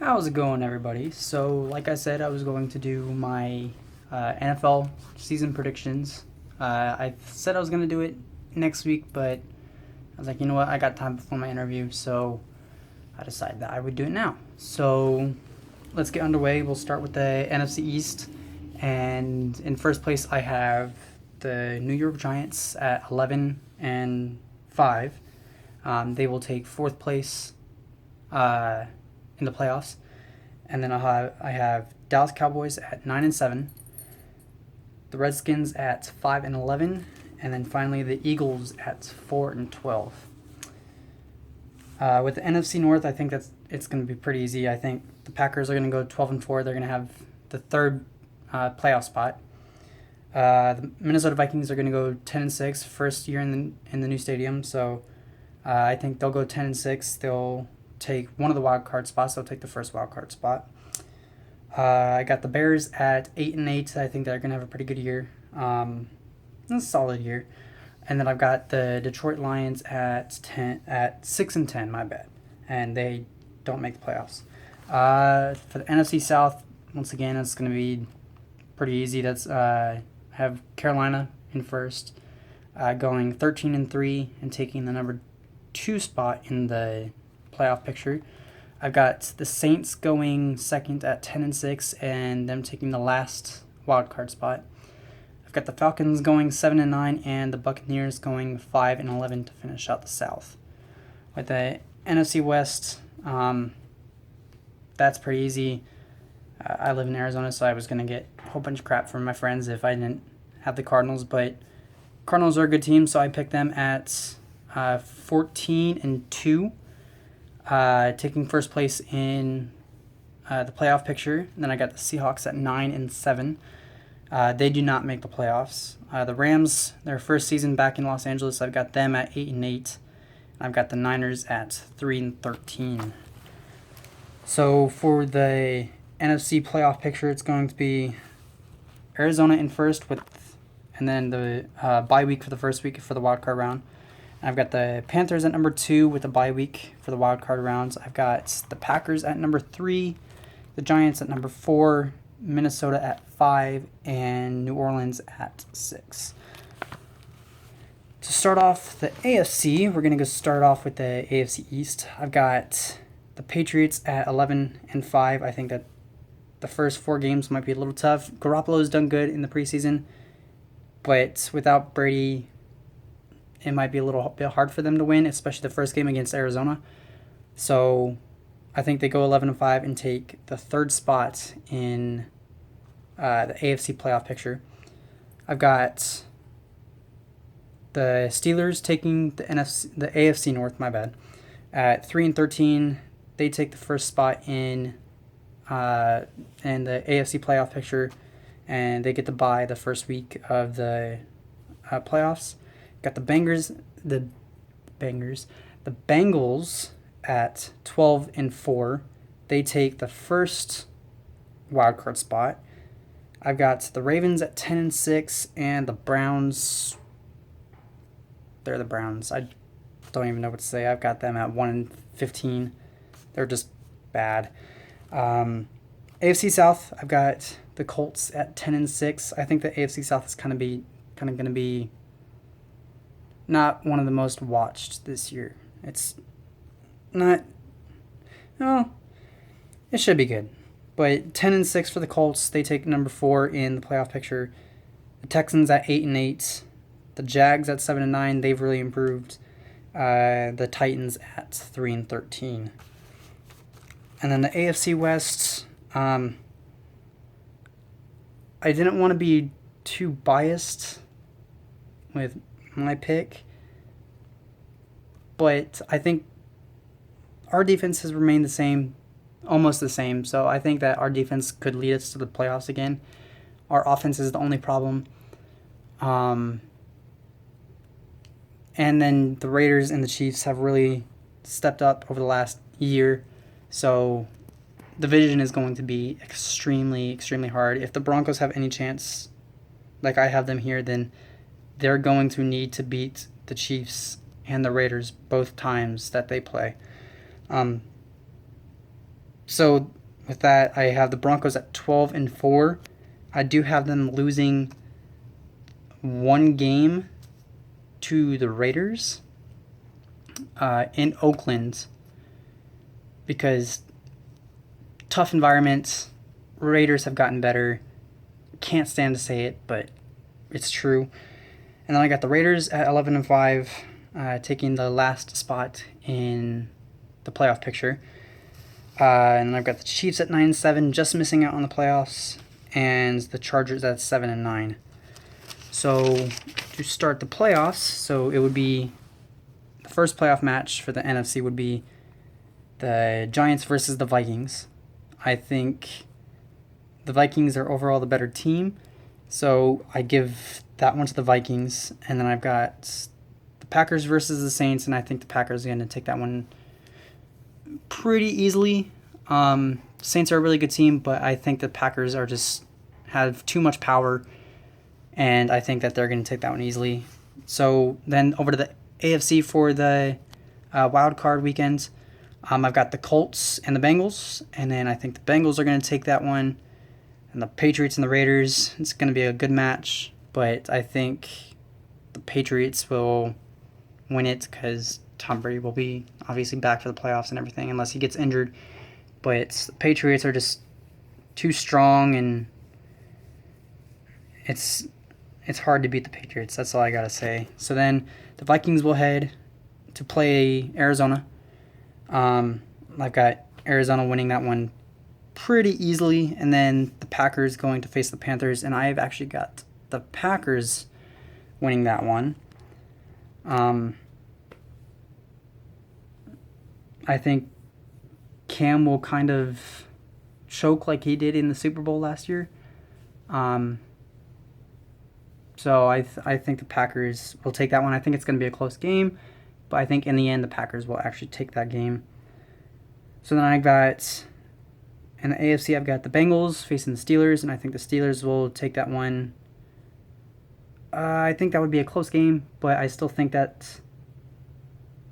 How's it going, everybody? So, like I said, I was going to do my NFL season predictions. I said I was going to do it next week, but I was like, you know what? I got time before my interview, so I decided that I would do it now. So, let's get underway. We'll start with the NFC East. And in first place, I have the New York Giants at 11 and 5. They will take fourth place uh, in the playoffs. And then I have Dallas Cowboys at 9 and 7, the Redskins at 5 and 11, and then finally the Eagles at 4 and 12. With the NFC North, I think it's going to be pretty easy. I think the Packers are going to go 12 and 4. They're going to have the third playoff spot. The Minnesota Vikings are going to go 10 and 6, first year in the new stadium. So I think they'll go 10 and 6. They'll take one of the wild card spots. They'll take the first wild card spot. I got the Bears at 8 and 8. I think they're gonna have a pretty good year. A solid year. And then I've got the Detroit Lions at 6 and 10. My bad, and they don't make the playoffs. For the NFC South, once again, it's gonna be pretty easy. That's have Carolina in first, going 13 and 3 and taking the number 2 spot in the playoff picture. I've got the Saints going second at 10 and 6 and them taking the last wild card spot. I've got the Falcons going 7 and 9 and the Buccaneers going 5 and 11 to finish out the South. With the NFC West, that's pretty easy. I live in Arizona, so I was gonna get a whole bunch of crap from my friends if I didn't have the Cardinals, but Cardinals are a good team, so I picked them at 14 and 2. Taking first place in the playoff picture. And then I got the Seahawks at 9 and 7. They do not make the playoffs. The Rams, their first season back in Los Angeles, I've got them at 8 and 8. I've got the Niners at 3 and 13. So for the NFC playoff picture, it's going to be Arizona in first and then the bye week for the first week for the wild card round. I've got the Panthers at number 2 with a bye week for the wild card rounds. I've got the Packers at number 3, the Giants at number 4, Minnesota at 5, and New Orleans at 6. To start off the AFC, we're going to start off with the AFC East. I've got the Patriots at 11 and 5. I think that the first 4 games might be a little tough. Garoppolo's done good in the preseason, but without Brady, it might be a little bit hard for them to win, especially the first game against Arizona. So I think they go 11 and 5 and take the third spot in the AFC playoff picture. I've got the Steelers taking the AFC North. My bad. At 3 and 13, they take the first spot in the AFC playoff picture, and they get to bye the first week of the playoffs. Got the Bengals at 12 and 4. They take the first wild card spot. I've got the Ravens at 10 and 6 and the Browns. They're the Browns. I don't even know what to say. I've got them at 1 and 15. They're just bad. AFC South, I've got the Colts at 10 and 6. I think the AFC South is kind of going to be not one of the most watched this year. It's not. No, it should be good. But 10 and 6 for the Colts. They take number 4 in the playoff picture. The Texans at 8 and 8. The Jags at 7 and 9. They've really improved. The Titans at 3 and 13. And then the AFC West. I didn't want to be too biased with my pick, but I think our defense has remained the same, almost the same. So I think that our defense could lead us to the playoffs again. Our offense is the only problem. And then the Raiders and the Chiefs have really stepped up over the last year. So the division is going to be extremely, extremely hard. If the Broncos have any chance, like I have them here, then they're going to need to beat the Chiefs and the Raiders both times that they play. So with that, I have the Broncos at 12-4. I do have them losing one game to the Raiders in Oakland because tough environment. Raiders have gotten better. Can't stand to say it, but it's true. And then I got the Raiders at 11-5, taking the last spot in the playoff picture. And then I've got the Chiefs at 9-7, just missing out on the playoffs, and the Chargers at 7-9. So to start the playoffs, so it would be the first playoff match for the NFC would be the Giants versus the Vikings. I think the Vikings are overall the better team, so I give that one to the Vikings. And then I've got the Packers versus the Saints, and I think the Packers are going to take that one pretty easily. Saints are a really good team, but I think the Packers are just have too much power, and I think that they're going to take that one easily. So then over to the AFC for the wild card weekend. I've got the Colts and the Bengals, and then I think the Bengals are going to take that one, and the Patriots and the Raiders. It's going to be a good match, but I think the Patriots will win it because Tom Brady will be obviously back for the playoffs and everything unless he gets injured. But the Patriots are just too strong, and it's hard to beat the Patriots. That's all I got to say. So then the Vikings will head to play Arizona. I've got Arizona winning that one pretty easily, and then the Packers going to face the Panthers, and I've actually got the Packers winning that one. I think Cam will kind of choke like he did in the Super Bowl last year. So I think the Packers will take that one. I think it's going to be a close game, but I think in the end the Packers will actually take that game. So then I got, in the AFC, I've got the Bengals facing the Steelers, and I think the Steelers will take that one. I think that would be a close game, but I still think that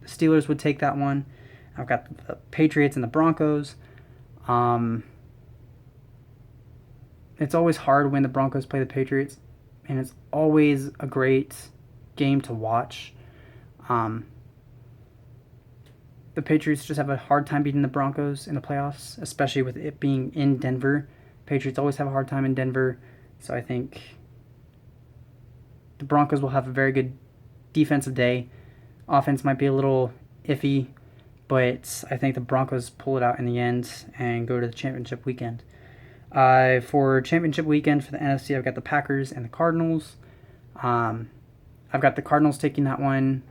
the Steelers would take that one. I've got the Patriots and the Broncos. It's always hard when the Broncos play the Patriots, and it's always a great game to watch. The Patriots just have a hard time beating the Broncos in the playoffs, especially with it being in Denver. Patriots always have a hard time in Denver, so I think the Broncos will have a very good defensive day. Offense might be a little iffy, but I think the Broncos pull it out in the end and go to the championship weekend. For championship weekend for the NFC, I've got the Packers and the Cardinals. I've got the Cardinals taking that one.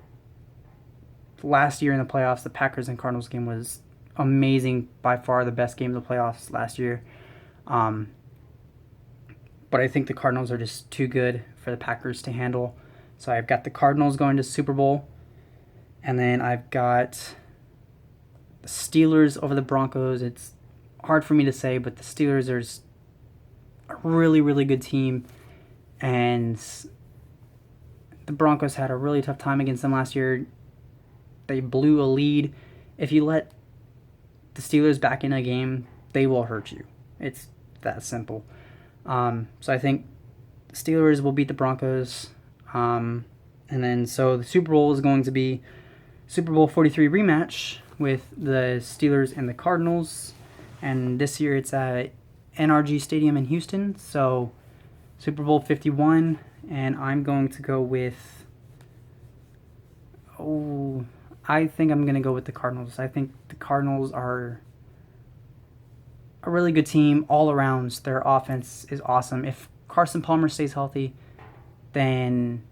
Last year in the playoffs, the Packers and Cardinals game was amazing. By far the best game of the playoffs last year. But I think the Cardinals are just too good for the Packers to handle. So I've got the Cardinals going to Super Bowl. And then I've got the Steelers over the Broncos. It's hard for me to say, but the Steelers are a really, really good team. And the Broncos had a really tough time against them last year. They blew a lead. If you let the Steelers back in a game, they will hurt you. It's that simple. So I think the Steelers will beat the Broncos. And then so the Super Bowl is going to be Super Bowl 43 rematch with the Steelers and the Cardinals. And this year it's at NRG Stadium in Houston. So Super Bowl 51. And I'm going to go with... I think I'm going to go with the Cardinals. I think the Cardinals are a really good team all around. Their offense is awesome. If Carson Palmer stays healthy, then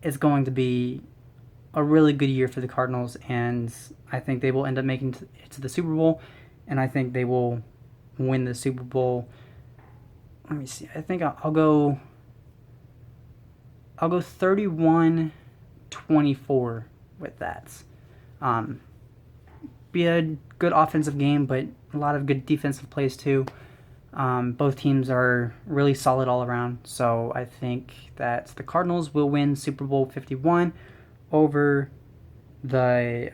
it's going to be a really good year for the Cardinals, and I think they will end up making it to the Super Bowl, and I think they will win the Super Bowl. Let me see. I think I'll go 31-24 with that. Be a good offensive game, but a lot of good defensive plays too. Both teams are really solid all around, so I think that the Cardinals will win Super Bowl 51 over the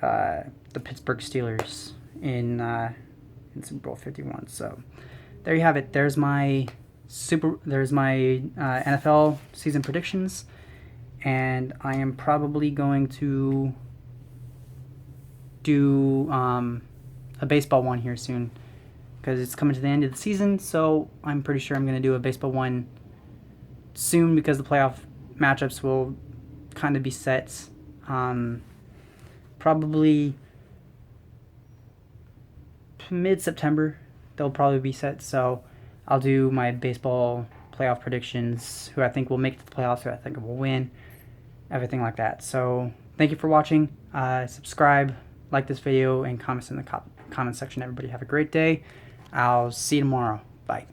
Pittsburgh Steelers. in Super Bowl 51. So there you have it. There's my NFL season predictions, and I am probably going to do a baseball one here soon because it's coming to the end of the season. So I'm pretty sure I'm going to do a baseball one soon because the playoff matchups will kind of be set. Probably mid-September they'll probably be set, so I'll do my baseball playoff predictions, who I think will make the playoffs, who I think will win, everything like that. So thank you for watching. Subscribe, like this video, and comment in the comment section. Everybody have a great day. I'll see you tomorrow. Bye.